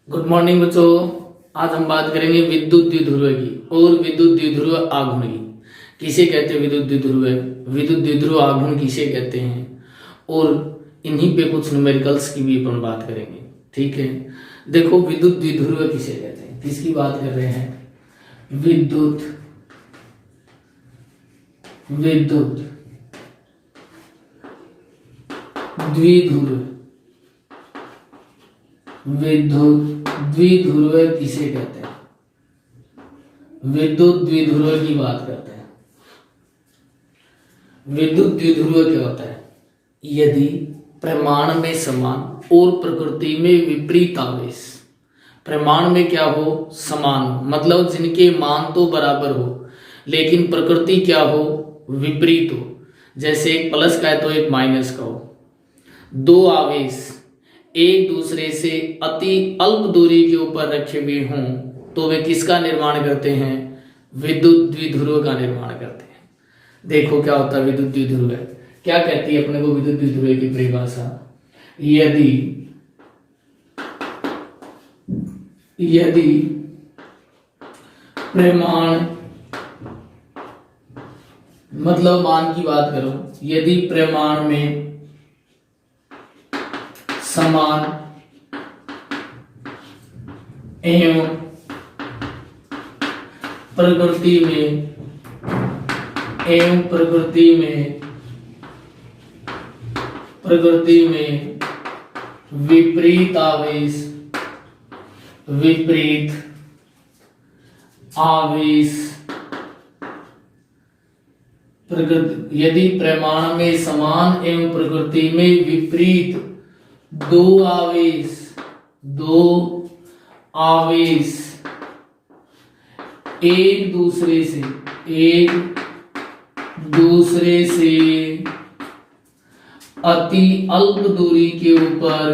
Good morning बच्चों। आज हम बात करेंगे विद्युत द्विध्रुव की और विद्युत द्विध्रुव आघूर्ण की। किसे कहते हैं विद्युत द्विध्रुव? विद्युत द्विध्रुव आघूर्ण किसे कहते हैं? और इन्हीं पे कुछ न्यूमेरिकल्स की भी अपन बात करेंगे। ठीक है, देखो विद्युत द्विध्रुव किसे कहते हैं, किसकी बात कर रहे हैं? विद्युत विद्युत द्विध्रुव विद्युत द्विध्रुव किसे कहते हैं? विद्युत द्विध्रुव की बात करते हैं। विद्युत द्विध्रुव क्या होता है? यदि परिमाण में समान और प्रकृति में विपरीत आवेश, परिमाण में क्या हो? समान हो, मतलब जिनके मान तो बराबर हो लेकिन प्रकृति क्या हो? विपरीत हो। जैसे एक प्लस का है तो एक माइनस का हो। दो आवेश एक दूसरे से अति अल्प दूरी के ऊपर रखे हुए हों तो वे किसका निर्माण करते हैं? विद्युत द्विध्रुव का निर्माण करते हैं। देखो क्या होता है विद्युत द्विध्रुव? क्या कहती है अपने को विद्युत द्विध्रुव की परिभाषा? यदि परिमाण, मतलब मान की बात करो, यदि परिमाण में समान एवं प्रकृति में विपरीत आवेश प्रकृति, यदि परिमाण में समान एवं प्रकृति में विपरीत दो आवेश एक दूसरे से अति अल्प दूरी के ऊपर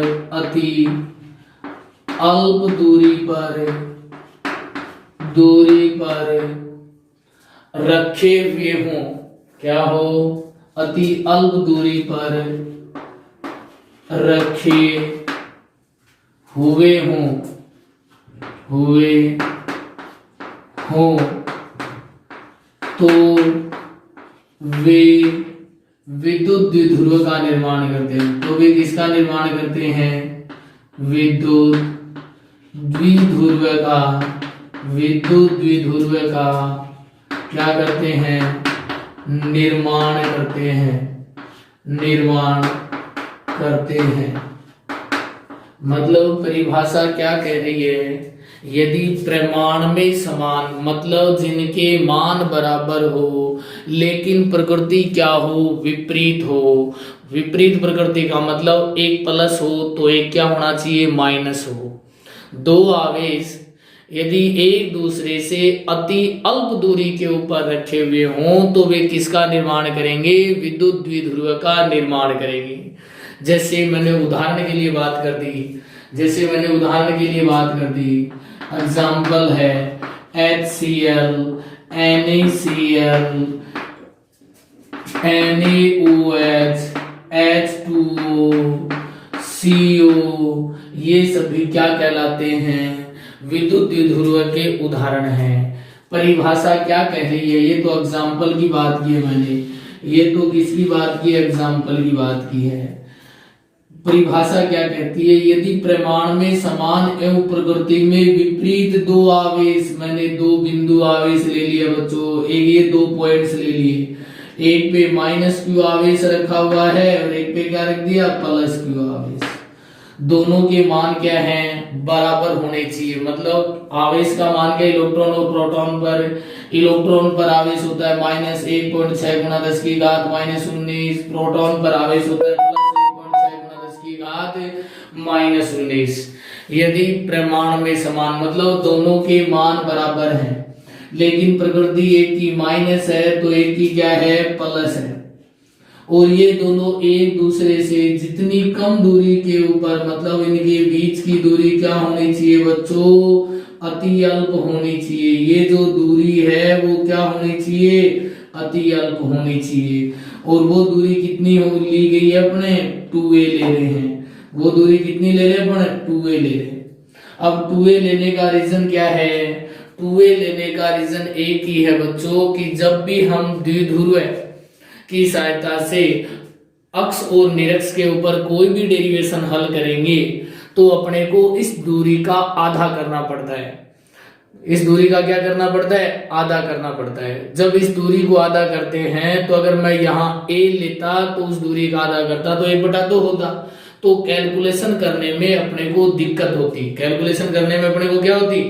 रखे हुए हों, क्या हो? अति अल्प दूरी पर रखे हुए हों तो वे विद्युत द्विध्रुव का निर्माण करते हैं। तो वे किसका निर्माण करते हैं? विद्युत द्विध्रुव का क्या करते हैं? निर्माण करते हैं। मतलब परिभाषा क्या कह रही है? यदि परिमाण में समान, मतलब जिनके मान बराबर हो लेकिन प्रकृति क्या हो? विपरीत हो। विपरीत प्रकृति का मतलब एक प्लस हो तो एक क्या होना चाहिए? माइनस हो। दो आवेश यदि एक दूसरे से अति अल्प दूरी के ऊपर रखे हुए हों तो वे किसका निर्माण करेंगे? विद्युत द्विध्रुव का निर्माण करेंगे। जैसे मैंने उदाहरण के लिए बात कर दी, एग्जाम्पल है HCl, NaCl, NaOH, H2O, CO, ये सभी क्या कहलाते हैं? विद्युत द्विध्रुव के उदाहरण हैं। परिभाषा क्या कह रही है? ये तो एग्जाम्पल की बात की है मैंने, ये तो किसकी बात की है? एग्जाम्पल की बात की है। परिभाषा क्या कहती है? यदि परिमाण में समान एवं प्रकृति में विपरीत दो आवेश, मैंने दो बिंदु आवेश ले लिया बच्चों, एक ये दो पॉइंट्स ले लिए, एक पे माइनस क्यू आवेश रखा हुआ है और एक पे क्या रख दिया? प्लस क्यू आवेश। दोनों के मान क्या हैं? बराबर होने चाहिए। मतलब आवेश का मान क्या? इलेक्ट्रॉन और प्रोटॉन पर, इलेक्ट्रॉन पर आवेश होता है -1.6 × 10⁻19, प्रोटॉन पर आवेश होता है -19। यदि परिमाण में समान, मतलब दोनों के मान बराबर हैं लेकिन प्रकृति एक की माइनस है तो एक की क्या है? प्लस है, और ये दोनों एक दूसरे से जितनी कम दूरी के ऊपर, मतलब इनके बीच की दूरी क्या होनी चाहिए बच्चों? अति अल्प होनी चाहिए। ये जो दूरी है वो क्या होनी चाहिए? अति अल्प होनी चाहिए। और वो दूरी कितनी ली गई है? अपने 2a ले रहे हैं। वो दूरी कितनी ले रहे हैं? अपने 2a ले रहे हैं। अब 2a लेने का रीजन क्या है? 2a लेने का रीजन एक ही है बच्चों कि जब भी हम द्विध्रुव की सहायता से अक्ष और निरक्ष के ऊपर कोई भी डेरिवेशन हल करेंगे तो अपने को इस दूरी का आधा करना पड़ता है। इस दूरी का क्या करना पड़ता है? आधा करना पड़ता है। जब इस दूरी को आधा करते हैं तो अगर मैं यहाँ a लेता तो उस दूरी का आधा करता तो 1/2 होता। तो कैलकुलेशन करने में अपने को दिक्कत होती, कैलकुलेशन करने में अपने को क्या होती?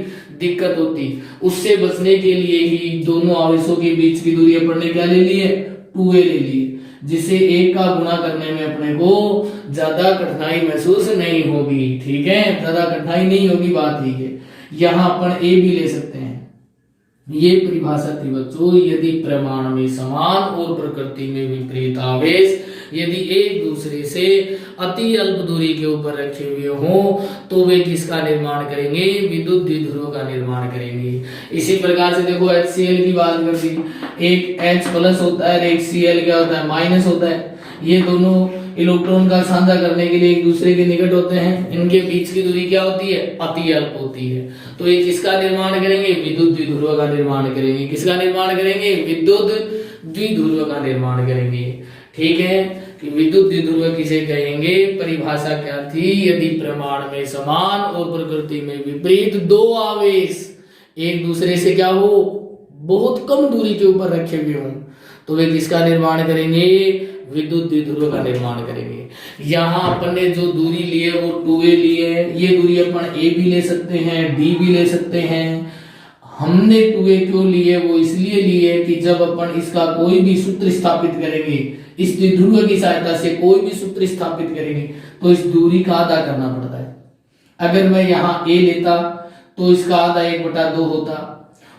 दिक्कत होती। उससे बचने के लिए ही दोनों आवेशों के बीच की दूरी अपन ने क्या ले ली है? 2a ले ली, जिसे 1 का गुणा करने में अपने को ज्यादा कठिनाई महसूस नहीं होगी। ठीक है, ज्यादा कठिनाई नहीं होगी, बात ठीक है। यहाँ अपन a भी ले सकते हैं। ये परिभाषा थी बच्चों, यदि प्रमाण में समान और प्रकृति में विपरीत आवेश यदि एक दूसरे से अति अल्प दूरी के ऊपर रखे हुए हों तो वे किसका निर्माण करेंगे? विद्युत द्विध्रुव का निर्माण करेंगे। इसी प्रकार से देखो HCl की बात कर दी, एक H+ होता है और एक Cl क्या होता है? माइनस होता है। ये दोनों इलेक्ट्रॉन का साझा करने के लिए एक दूसरे के निकट होते हैं। इनके बीच की दूरी क्या होती है? अति अल्प होती है। तो ये किसका निर्माण करेंगे? विद्युत द्विध्रुव का निर्माण करेंगे। किसका निर्माण करेंगे? विद्युत द्विध्रुव का निर्माण करेंगे। ठीक है, कि विद्युत द्विध्रुव किसे कहेंगे? परिभाषा क्या थी? यदि प्रमाण में समान और प्रकृति में विपरीत दो आवेश एक दूसरे से क्या हो? बहुत कम दूरी के ऊपर रखे हुए हों तो वे किसका निर्माण करेंगे? विद्युत द्विध्रुव का निर्माण करेंगे। यहाँ अपन ने जो दूरी ली है वो 2a ली है। ये दूरी अपन a भी ले सकते हैं, d भी ले सकते हैं। हमने 2a क्यों ली है? वो इसलिए ली है कि जब अपन इसका कोई भी सूत्र स्थापित करेंगे, इस द्विध्रुव की सहायता से कोई भी सूत्र स्थापित करेंगे तो इस दूरी का आधा करना पड़ता है। अगर मैं यहाँ a लेता तो इसका आधा 1/2 होता,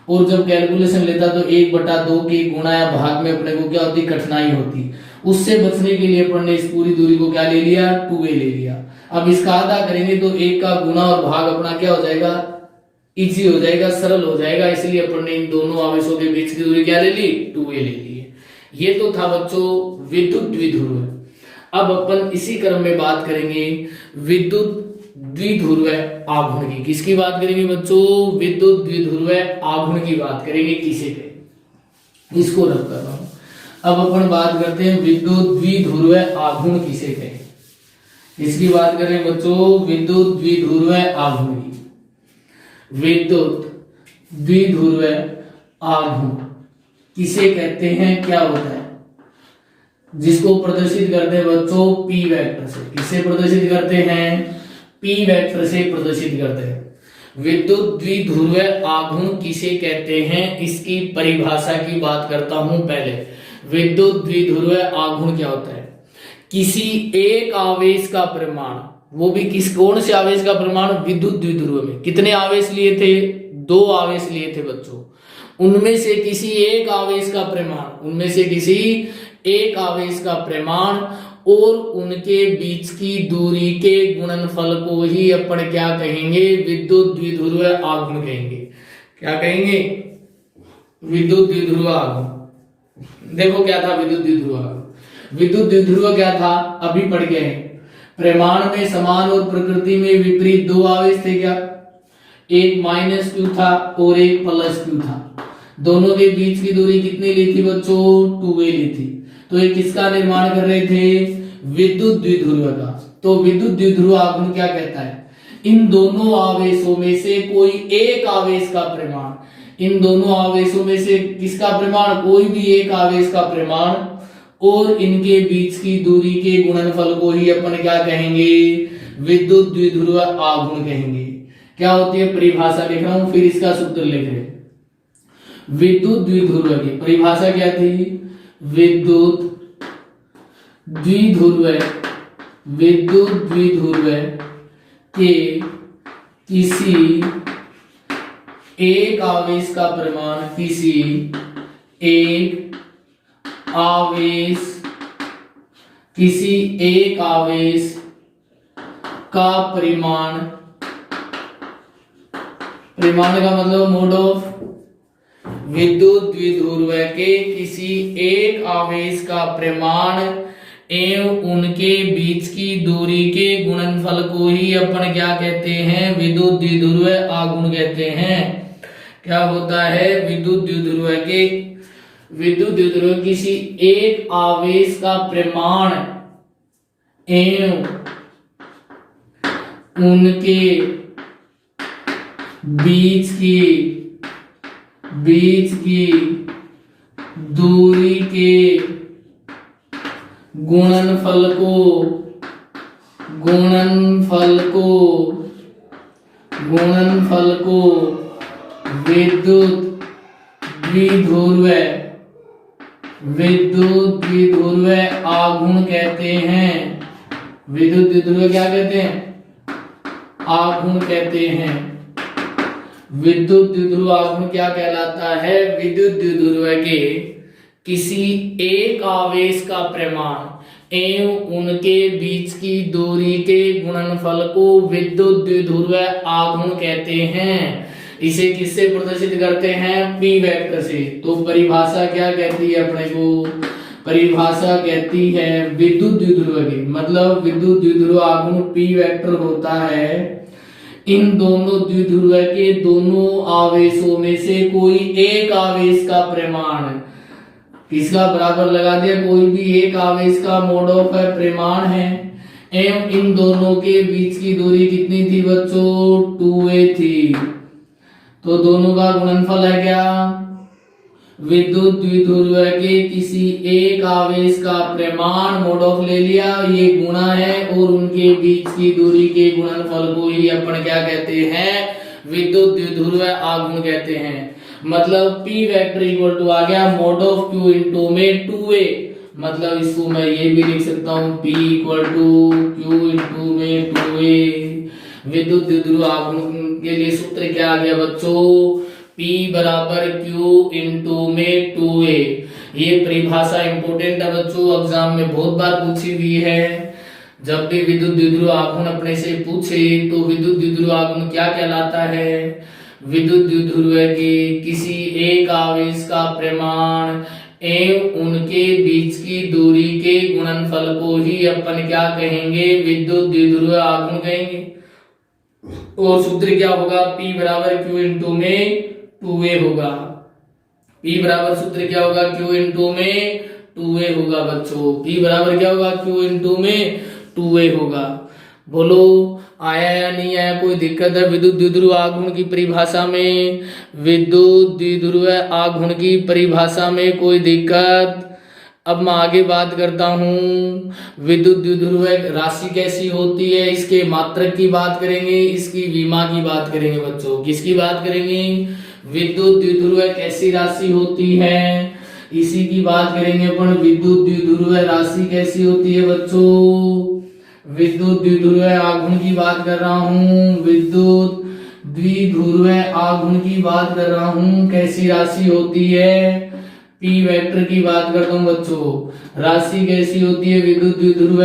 और जब कैलकुलेशन लेता तो 1/2 के गुणा या भाग में अपने को क्या होती? कठिनाई होती। उससे बचने के लिए अपन ने इस पूरी दूरी को क्या ले लिया? 2a ले लिया। अब इसका आधा करेंगे तो 1 का गुणा और भाग अपना क्या हो जाएगा? इजी हो जाएगा, सरल हो जाएगा। इसलिए अपन ने इन दोनों आवेशों के बीच की दूरी क्या ले ली? 2a ले ली है। ये तो था बच्चों विद्युत द्विध्रुव। अब अपन इसी क्रम में बात करेंगे विद्युत द्विध्रुव आघूर्ण की। किसकी बात करेंगे बच्चों? विद्युत द्विध्रुव आघूर्ण की बात करेंगे। किसे कहें? इसको रख कर रहा हूं। अब अपन बात करते हैं विद्युत द्विध्रुव आघूर्ण किसे कहें। इसकी बात करें बच्चों विद्युत द्विध्रुव आघूर्ण की। विद्युत द्विध्रुव आघूर्ण किसे कहते हैं? क्या होता है? जिसको प्रदर्शित करते हैं बच्चों p वेक्टर से। किसे प्रदर्शित करते हैं? p वेक्टर से प्रदर्शित करते हैं। विद्युत द्विध्रुव आघूर्ण किसे कहते हैं? इसकी परिभाषा की बात करता हूं पहले। विद्युत द्विध्रुव आघूर्ण क्या होता है? किसी एक आवेश का परिमाण, वो भी कौन से आवेश का परिमाण? विद्युत द्विध्रुव में कितने आवेश लिए थे? 2 आवेश लिए थे बच्चों। उनमें से किसी एक आवेश का परिमाण, उनमें से किसी एक आवेश का परिमाण और उनके बीच की दूरी के गुणनफल को ही अपन क्या कहेंगे? विद्युत द्विध्रुव आघूर्ण कहेंगे। क्या कहेंगे? विद्युत द्विध्रुव आघूर्ण। देखो क्या था विद्युत द्विध्रुव? विद्युत द्विध्रुव क्या था? अभी पढ़ गए हैं। परिमाण में समान और प्रकृति में विपरीत दो आवेश थे। क्या? एक -q था और एक +q था। दोनों के बीच की दूरी कितनी ली थी बच्चों? 2a ली थी। तो ये किसका निर्माण कर रहे थे? विद्युत द्विध्रुव का। तो विद्युत द्विध्रुव आघूर्ण क्या कहता है? इन दोनों आवेशों में से कोई एक आवेश का परिमाण, इन दोनों आवेशों में से किसका परिमाण? कोई भी एक आवेश का परिमाण और इनके बीच की दूरी के गुणनफल को ही अपन क्या कहेंगे? विद्युत द्विध्रुव आघूर्ण कहेंगे। क्या होती है? परिभाषा लिख रहा हूं, फिर इसका सूत्र लिख रहे। विद्युत द्विध्रुव की परिभाषा क्या थी? विद्युत द्विध्रुव के किसी एक आवेश का परिमाण, किसी एक आवेश का परिमाण का मतलब मोड ऑफ। विद्युत द्विध्रुव के किसी एक आवेश का परिमाण एवं उनके बीच की दूरी के गुणनफल को ही अपन क्या कहते हैं, विद्युत द्विध्रुव आघूर्ण कहते हैं। क्या होता है, विद्युत द्विध्रुव किसी एक आवेश का परिमाण एवं उनके बीच की दूरी के गुणनफल को विद्युत द्विध्रुव आघूर्ण कहते हैं। विद्युत द्विध्रुव क्या कहते हैं, आघूर्ण कहते हैं। विद्युत द्विध्रुव आघूर्ण क्या कहलाता है, विद्युत द्विध्रुव के किसी एक आवेश का परिमाण एवं उनके बीच की दूरी के गुणनफल को विद्युत द्विध्रुव आघूर्ण कहते हैं। इसे किससे प्रदर्शित करते हैं, पी वेक्टर से। तो परिभाषा क्या कहती है अपने को, परिभाषा कहती है विद्युत द्विध्रुव की, मतलब विद्युत द्विध्रुव आघूर्ण पी वेक्टर होता है इन दोनों द्विध्रुव के दोनों आवेशों में से कोई एक आवेश का परिमाण किसका बराबर लगा दिया, कोई भी एक आवेश का मोड ऑफ परिमाण है एवं इन दोनों के बीच की दूरी कितनी थी बच्चों, 2a थी। तो दोनों का गुणनफल है क्या, विद्युत द्विध्रुव के किसी एक आवेश का परिमाण मोड ऑफ ले लिया, ये गुणा है और उनके बीच की दूरी के गुणनफल को ही अपन क्या कहते हैं, विद्युत द्विध्रुव आघूर्ण कहते हैं। मतलब P वेक्टर इक्वल टू आ गया मोड ऑफ Q इंटू में 2a, मतलब इसको मैं ये भी लिख सकता हूँ P equal to Q into में 2a। विद्युत द्विध्रुव आघूर्ण के लिए सूत्र क्या आ गया बच्चों, P बराबर Q इंटू में 2a। ये परिभाषा इंपोर्टेंट है बच्चों, एग्जाम में बहुत बार पूछी हुई है। जब भी विद्युत द्विध्रुव आघूर्ण अपने से पूछे तो विद्युत द्विध्रुव आघूर्ण क्या कहलाता है, विद्युत द्विध्रुव के किसी एक आवेश का परिमाण एवं उनके बीच की दूरी के गुणनफल को ही अपन क्या कहेंगे, विद्युत द्विध्रुव आघूर्ण कहेंगे। और सूत्र क्या होगा, P बराबर Q इंटू में 2a होगा। P बराबर सूत्र क्या होगा, Q इंटू में 2a होगा बच्चों। P बराबर क्या होगा, Q इंटू में 2a होगा। बोलो आया या नहीं आया, कोई दिक्कत है विद्युत द्विध्रुव आघूर्ण की परिभाषा में, विद्युत द्विध्रुव आघूर्ण की परिभाषा में कोई दिक्कत। अब मैं आगे बात करता हूँ, विद्युत द्विध्रुव राशि कैसी होती है, इसके मात्रक की बात करेंगे, इसकी विमा की बात करेंगे बच्चों। किसकी बात करेंगे, विद्युत द्विध्रुव कैसी राशि होती है, इसी की बात करेंगे अपन। विद्युत द्विध्रुव राशि कैसी होती है बच्चों, विद्युत द्विध्रुव आघूर्ण की बात कर रहा हूँ, विद्युत द्विध्रुव आघूर्ण की बात कर रहा हूँ। कैसी राशि होती है, P वेक्टर की बात करता हूँ बच्चों। राशि कैसी होती है, विद्युत द्विध्रुव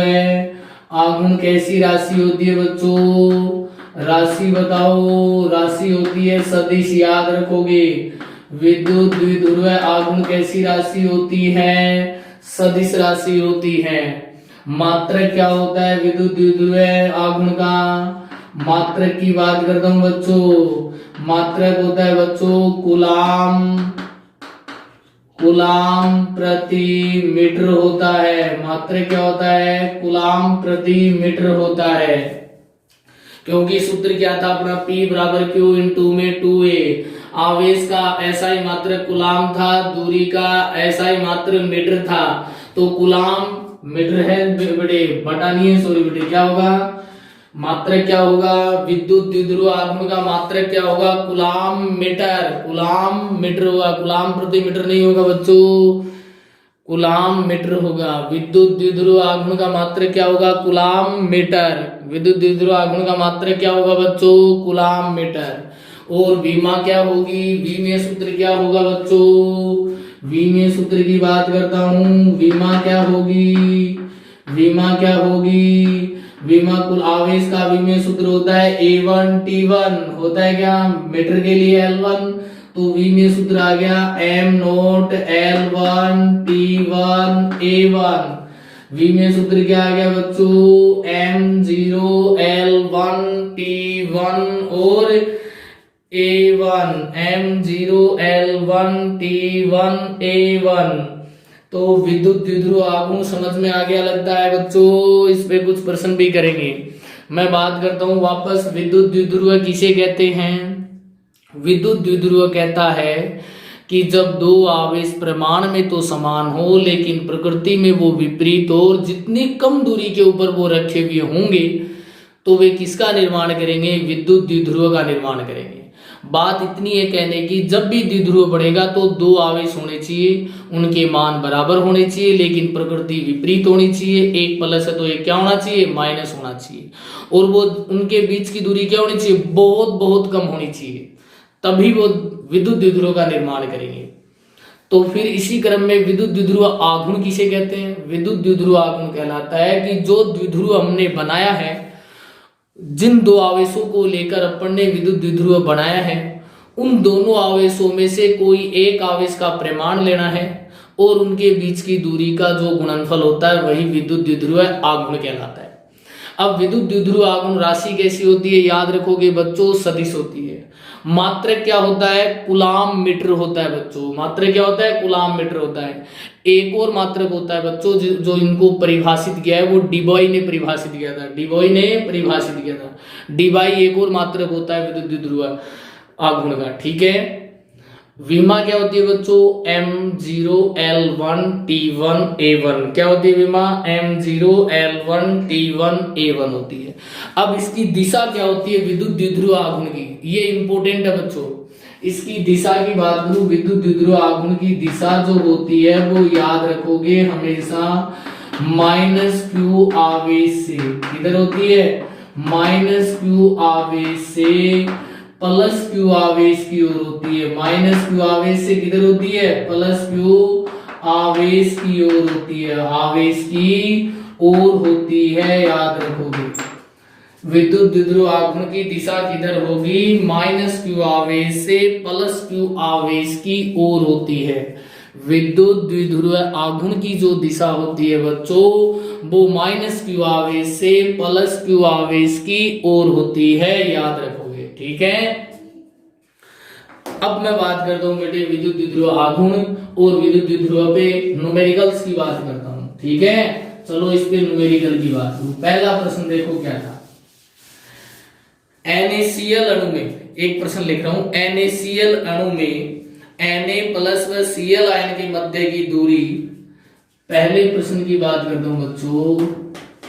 आघूर्ण कैसी राशि होती है बच्चों, राशि बताओ। राशि होती है सदिश, याद रखोगे। विद्युत द्विध्रुव आघूर्ण कैसी राशि होती है, सदिश राशि होती है। मात्रक क्या होता है विद्युत द्विध्रुव आघूर्ण का, मात्रक की बात करता हूँ बच्चों। मात्रक होता है बच्चों कूलाम प्रति मीटर होता है। मात्रक क्या होता है, कूलाम प्रति मीटर होता है। क्योंकि सूत्र क्या था अपना, P बराबर Q इंटू में 2a। आवेश का ऐसा ही मात्रक कूलाम था, दूरी का ऐसा ही मात्रक मीटर था। तो कूलाम मीटर है बेटे, बटा नहीं है, सॉरी बेटे। क्या होगा मात्रक, क्या होगा विद्युत द्विध्रुव आघूर्ण का मात्रक क्या होगा, कूलाम मीटर। कूलाम मीटर होगा, कूलाम प्रति मीटर नहीं होगा बच्चों, कूलाम मीटर होगा। विद्युत द्विध्रुव आघूर्ण का मात्रक क्या होगा, कूलाम मीटर। विद्युत द्विध्रुव आघूर्ण का मात्रक क्या होगा बच्चों, कूलाम मीटर। और विमा क्या होगी, विमीय सूत्र क्या होगा बच्चों, विमीय सूत्र की बात करता हूँ। विमा क्या होगी, विमा क्या होगी, विमा कुल आवेश का विमीय सूत्र होता है A1T1 होता है क्या, मीटर के लिए L1। तो विमीय सूत्र आ गया M0 L1 T1 A1, V में सूत्र क्या आ गया बच्चों, M0L1T1 और A1, M0L1T1 A1। तो विद्युत द्विध्रुव आघूर्ण समझ में आ गया लगता है बच्चों। इस पे कुछ प्रश्न भी करेंगे। मैं बात करता हूं वापस, विद्युत द्विध्रुव किसे कहते हैं। विद्युत द्विध्रुव कहता है कि जब दो आवेश परिमाण में तो समान हो लेकिन प्रकृति में वो विपरीत हो, और जितनी कम दूरी के ऊपर वो रखे हुए होंगे तो वे किसका निर्माण करेंगे, विद्युत द्विध्रुव का निर्माण करेंगे। बात इतनी है कहने की, जब भी द्विध्रुव बढ़ेगा तो दो आवेश होने चाहिए, उनके मान बराबर होने चाहिए लेकिन प्रकृति विपरीत होनी चाहिए। एक प्लस है तो एक क्या होना चाहिए, माइनस होना चाहिए। और वो उनके बीच की दूरी क्या होनी चाहिए, बहुत बहुत कम होनी चाहिए, तभी वो विद्युत द्विध्रुव का निर्माण करेंगे। तो फिर इसी क्रम में विद्युत द्विध्रुव आघूर्ण किसे कहते हैं। विद्युत द्विध्रुव आघूर्ण कहलाता है कि जो द्विध्रुव हमने बनाया है, जिन दो आवेशों को लेकर अपन ने विद्युत द्विध्रुव बनाया है, उन दोनों आवेशों में से कोई एक आवेश का परिमाण लेना है और उनके बीच की दूरी का जो गुणनफल होता है वही विद्युत द्विध्रुव आघूर्ण कहलाता है। अब विद्युत द्विध्रुव आघूर्ण राशि कैसी होती है, याद रखोगे बच्चों, सदिश होती है। मात्रक क्या होता है, कूलाम मीटर होता है बच्चों। मात्रक क्या होता है, कूलाम मीटर होता है। एक और मात्रक होता है बच्चों जो इनको परिभाषित किया है, वो डीबॉय ने परिभाषित किया था। डीबॉय ने परिभाषित किया था। डीबॉय एक और मात्रक होता है विद्युत द्विध्रुव आघूर्ण का, ठीक है। विमा क्या होती है बच्चों, M0L1T1A1। क्या होती है विमा, M0L1T1A1 होती है। अब इसकी दिशा क्या होती है विद्युत द्विध्रुव आघूर्ण की, ये इंपॉर्टेंट है बच्चों। इसकी दिशा की बात करूं, विद्युत द्विध्रुव आघूर्ण की दिशा जो होती है वो याद रखोगे हमेशा -q आवेश से। किधर होती है, -q आवेश से +q आवेश की ओर होती है। -q आवेश से किधर होती है, +q आवेश की ओर होती है, आवेश की ओर होती है, याद रखोगे। विद्युत द्विध्रुव आघूर्ण की दिशा किधर होगी, -q आवेश से +q आवेश की ओर होती है। विद्युत द्विध्रुव आघूर्ण की जो दिशा होती है बच्चों, वो -q आवेश से +q आवेश की ओर होती है, याद रखोगे, ठीक है। अब मैं बात करता हूं बेटे विद्युत द्विध्रुव आघूर्ण और विद्युत द्विध्रुव पे न्यूमेरिकल्स की बात करता हूं, ठीक है। चलो इस पे न्यूमेरिकल की बात करूं। पहला प्रश्न देखो क्या था, NaCl अणु में, एक प्रश्न लिख रहा हूं, NaCl अणु में Na+ व Cl आयन के मध्य की दूरी। पहले प्रश्न की बात करता हूं बच्चों,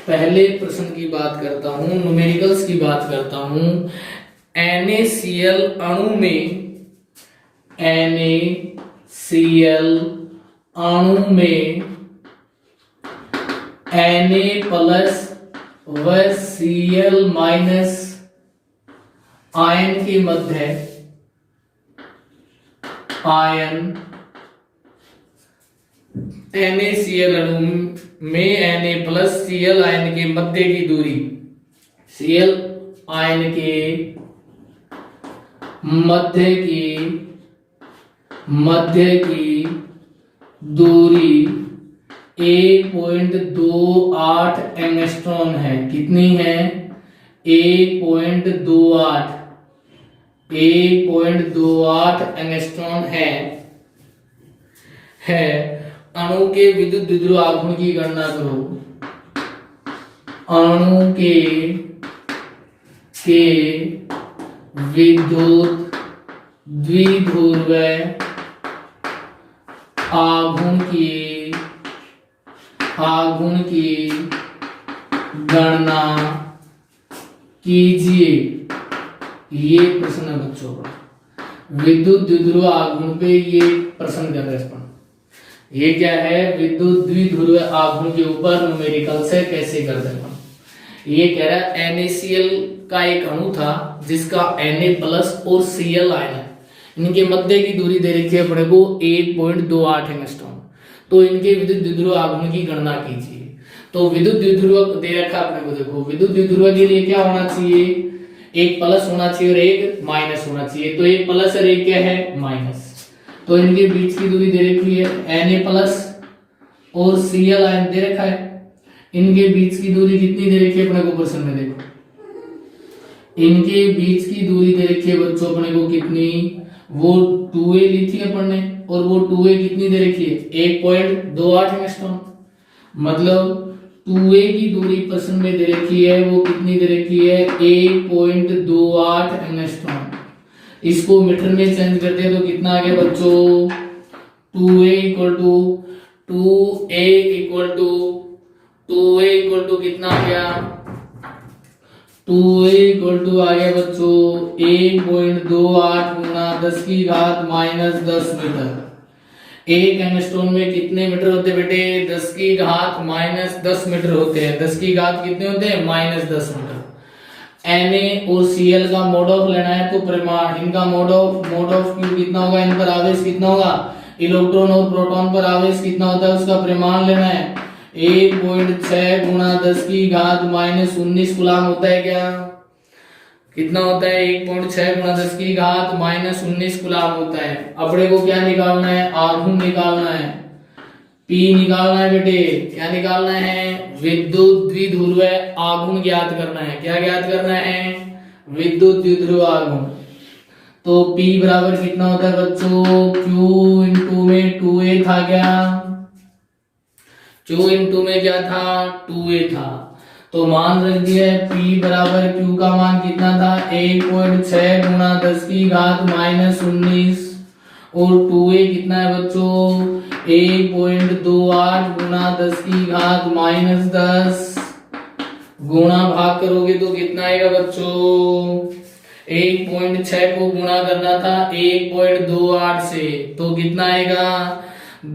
पहले प्रश्न की बात करता हूं, न्यूमेरिकल्स की बात करता हूं। NaCl अणु में, NaCl अणु में Na+ व Cl- आयन के मध्य, आयन NaCl अणु में Na+ Cl आयन के मध्य की दूरी, Cl आयन के मध्य की दूरी 1.28 एंगस्ट्रॉम है। कितनी है, 1.28 एंगस्ट्रॉम है। अणु के विद्युत द्विध्रुव आघूर्ण की गणना करो। अणु के विद्युत द्विध्रुव आघूर्ण की गणना कीजिए। ये प्रश्न है बच्चों का, विद्युत द्विध्रुव आघूर्ण पे ये प्रश्न कर रहे हैं। ये क्या है, विद्युत द्विध्रुव आघूर्ण के ऊपर न्यूमेरिकल से कैसे कर दें। ये कह रहा है NaCl का एक अणु था जिसका Na+ और Cl आयन है, इनके मध्य की दूरी दे रखी है अपने को 1.28 एंगस्ट्रॉम। तो इनके विद्युत द्विध्रुव आघूर्ण की गणना कीजिए। तो विद्युत द्विध्रुव दे रखा अपने को, देखो विद्युत द्विध्रुव के लिए क्या होना चाहिए, एक प्लस होना चाहिए और एक माइनस होना चाहिए। तो एक प्लस और एक क्या है, माइनस। तो इनके बीच की दूरी दे रखी है Na+ और Cl आयन दे रखा है। इनके बीच की दूरी कितनी दे रखी है अपने को प्रश्न में, देखो इनके बीच की दूरी दे रखी है बच्चों अपने को कितनी, वो 2a ली थी अपन ने, और वो 2a कितनी दे रखी है 1.28 एंगस्ट्रॉम। मतलब 2a की दूरी प्रश्न में दे रखी है, वो कितनी दे रखी है 1.28 एंगस्ट्रॉम। इसको मीटर में चेंज करते हैं तो कितना आ गया बच्चों, 2a इक्वल टू कितना आ गया, 2a इक्वल टू आ गया बच्चों 1.28 गुना 10 की घात माइनस 10 मीटर। एक एंगस्ट्रॉम में कितने मीटर होते हैं बेटे, 10 की घात माइनस 10 मीटर होते हैं। 10 की घात कितने होते हैं, माइनस 10 मीटर। Na और Cl का मोड ऑफ लेना है तो परिमाण, इनका मोड ऑफ क्यू कितना होगा, इन पर आवेश कितना होगा, इलेक्ट्रॉन और प्रोटॉन पर आवेश कितना होता है उसका परिमाण लेना है। 1.6 गुना 10 की घात माइनस 19 कूलम होता है क्या, कितना होता है 1.6 गुना 10 की घात माइनस 19 कूलम होता है। अपने को क्या निकालना है, आघूर्ण निकालना है, P निकालना है बेटे, क्या निकालना है, विद्युत द्विध्रुव आघूर्ण ज्ञात करना है। क्या ज्ञात करना है, विद्युत द्विध्रुव आघूर्ण। तो P बराबर कितना होता है बच्चों, Q इंटू में 2a था क्या, Q इंटू में क्या था 2a था। तो मान रख दिया है P बराबर Q का मान कितना था 1.6 गुना 10 की घात माइनस 19 और 2a कितना है बच्चों 1.28 गुना 10 की घात माइनस 10 गुणा भाग करोगे तो कितना आएगा बच्चों, 1.6 को गुणा करना था 1.28 से तो कितना आएगा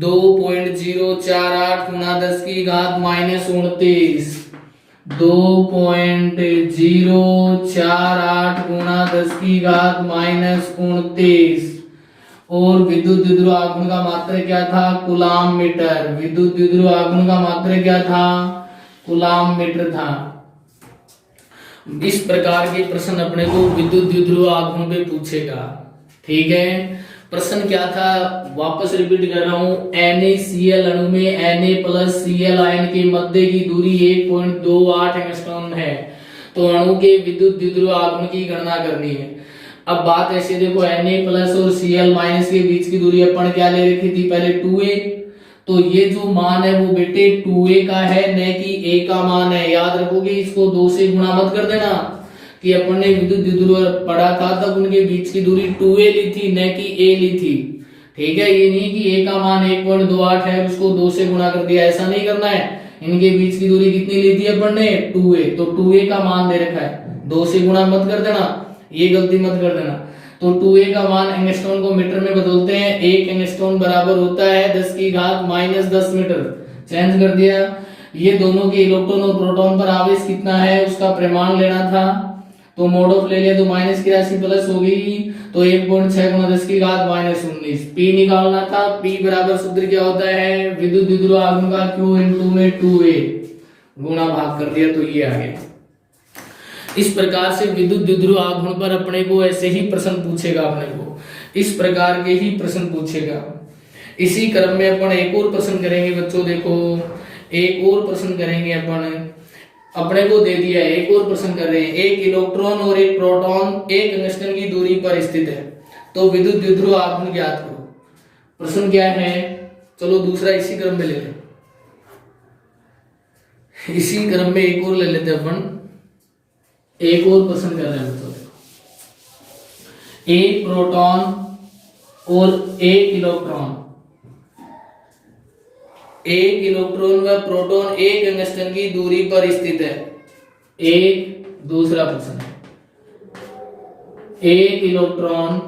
2.048 गुना 10 की घात माइनस 29, 2.048 गुना 10 की घात माइनस 29। और विद्युत द्विध्रुव आघूर्ण का मात्रक क्या था, कूलम मीटर। विद्युत द्विध्रुव आघूर्ण का मात्रक क्या था, कूलम मीटर था। इस प्रकार के प्रश्न अपने को विद्युत द्विध्रुव आघूर्ण पे पूछेगा। ठीक है, प्रश्न क्या था वापस रिपीट कर रहा हूं, NaCl अणु में Na प्लस Cl आयन के मध्य की दूरी 1.28 एंगस्ट्रॉम है, तो अणु के विद्युत द्विध्रुव आघूर्ण की गणना करनी है। अब बात ऐसे देखो, Na प्लस और Cl माइनस के बीच की दूरी अपन क्या ले रखी थी पहले 2a, तो ये जो मान है वो बेटे 2a का है न कि a का मान है। याद रखोगे, इसको 2 से गुणा मत कर देना कि अपन ने विद्युत द्विध्रुव पढ़ा था तब उनके बीच की दूरी 2a ली थी न कि a ली थी। ठीक है, ये नहीं कि a का मान 1.28 है उसको 2 से गुणा कर दिया, ऐसा नहीं करना है। इनके बीच की दूरी कितनी ली थी अपन ने 2a, तो 2a का मान दे रखा है, 2 से गुणा मत कर देना, ये गलती मत कर देना। तो 2a का मान एंगस्ट्रॉन को मीटर में बदलते हैं, एक एंगस्ट्रॉन बराबर होता है 10 की घात माइनस 10 मीटर। चेंज कर दिया। ये दोनों के इलेक्ट्रॉन और प्रोटॉन पर आवेश कितना है उसका परिमाण लेना था, तो मोड ऑफ ले लिया तो माइनस की राशि प्लस हो गई, तो 1.6 गुना 10 की घात माइनस 19। P निकालना था, P बराबर सूत्र क्या होता है, विद्युत द्विध्रुव आघूर्ण का Q इंटू में 2a गुणा भाग कर दिया तो ये आ गया। इस प्रकार से विद्युत द्विध्रुव आघूर्ण पर अपने को ऐसे ही प्रश्न पूछेगा, अपने को इस प्रकार के ही प्रश्न पूछेगा। इसी क्रम में अपन एक और प्रश्न करेंगे बच्चों, देखो एक और प्रश्न करेंगे अपन, अपने को दे दिया है एक और प्रश्न कर रहे हैं, एक इलेक्ट्रॉन और एक प्रोटॉन एक एंगस्ट्रॉन की दूरी पर स्थित है, तो विद्युत द्विध्रुव आघूर्ण ज्ञात करो। प्रश्न क्या है, चलो दूसरा इसी क्रम में ले लें, इसी क्रम में एक और ले लेते हैं अपन, एक और प्रश्न कर रहे हैं बच्चों। एक प्रोटॉन और एक इलेक्ट्रॉन व प्रोटॉन एक एंगस्ट्रॉन की दूरी पर स्थित है। एक दूसरा प्रश्न, एक इलेक्ट्रॉन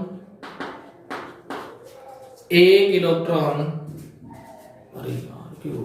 अरे यार क्यों